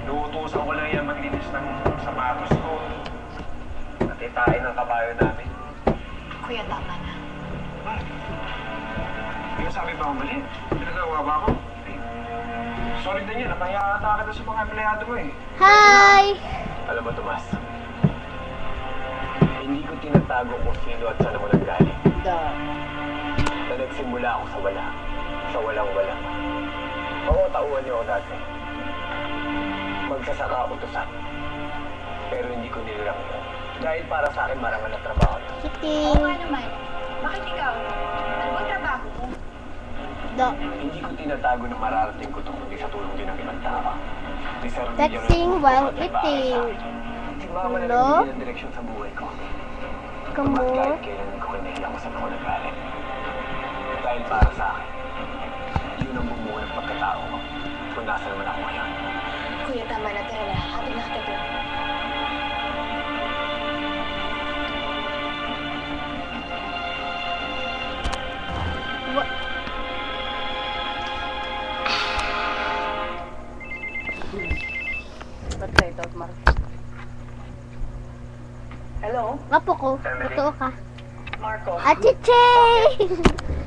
Luutusan ko lang yan maglinis ng sapatos ko. Natitain ng kabayo namin. Kuya, tama na. Hindi ko sabi ba akong mali? Pinagawa ba ako? Sorry din yan, napaya ata kita sa mga empleyado mo eh. Hi! Alam mo, Tomas, hindi ko tinatago kung sino at saan ako nanggaling. Na nagsimula ako sa wala. Sa walang-wala. Oo, tauhan niyo ako dati. Magsasaka ako tusan. Pero hindi ko nilang yun. Dahil para sa akin marangal na trabaho yun. Oo Kiting. nga naman. Bakit ikaw? Ano bang trabaho mo? Hindi ko tinatago na mararating ko itong kundi sa tulong din ng ibang tao. Texting while eating. Si Mama na Hello? nagbibigay ng direksyon sa buhay ko. Kamu? At kahit kailan ko kinahiya ko saan ako nagaling. Dahil para sa akin, yun ang bumuo ng pagkatao ko. Kung nasa naman ako ngayon. Kuya, tama na. Tara na. Hatid na kita doon. What? Ba't kayo ito, Mark? Hello, Apo ko. Emily? Totoo ka. Marco. Ate Che!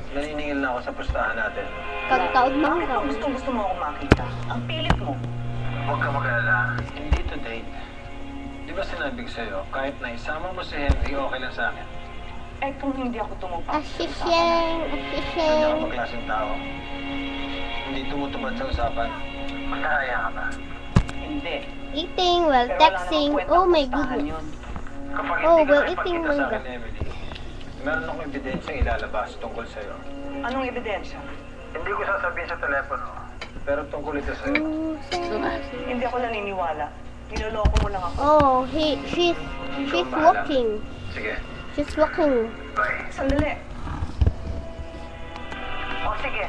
Naniningil na ako sa pustahan natin. Kagtaod Bakit manggaw. ang gusto mo akong makita? Ang pilit mo. Huwag ka mag-alala. Hindi to date. Di ba sinabi ko sa'yo, kahit na isama mo si Henry, okay lang sa akin. Eh kung hindi ako tumupad. Asiseng. Hindi Asiseng. ako magklaseng tao. Hindi tumutupad sa usapan. Magkakaya ka ba? Hindi. Eating while Pero wala texting. namang Oh my kwentang pustahan goodness. yun. Kapag Oh, hindi well, ka eating nakipagkita sa mangga. akin, Emily, meron akong ebidensyang ilalabas tungkol sa'yo. Anong ebidensya? Hindi ko sasabihin sa telepono, pero tungkol ito sa'yo. Hindi ako naniniwala. Niloloko mo lang ako. Oh, she's walking. Sige, She's walking. bye. Sandali. O sige,